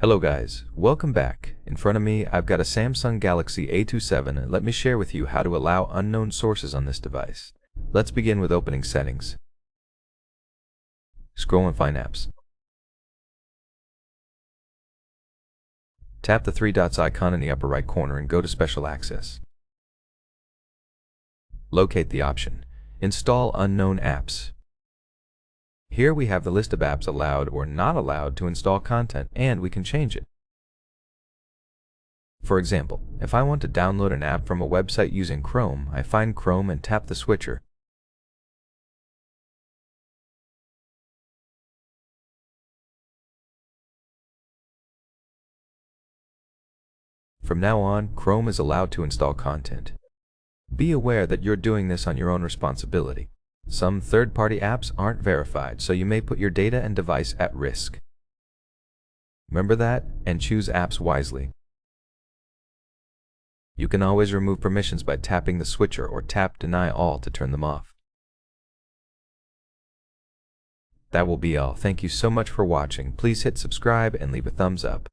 Hello guys, welcome back. In front of me, I've got a Samsung Galaxy A27 and let me share with you how to allow unknown sources on this device. Let's begin with opening settings. Scroll and find apps. Tap the three dots icon in the upper right corner and go to Special Access. Locate the option, Install Unknown Apps. Here we have the list of apps allowed or not allowed to install content, and we can change it. For example, if I want to download an app from a website using Chrome, I find Chrome and tap the switcher. From now on, Chrome is allowed to install content. Be aware that you're doing this on your own responsibility. Some third-party apps aren't verified, so you may put your data and device at risk. Remember that, and choose apps wisely. You can always remove permissions by tapping the switcher or tap Deny All to turn them off. That will be all. Thank you so much for watching. Please hit subscribe and leave a thumbs up.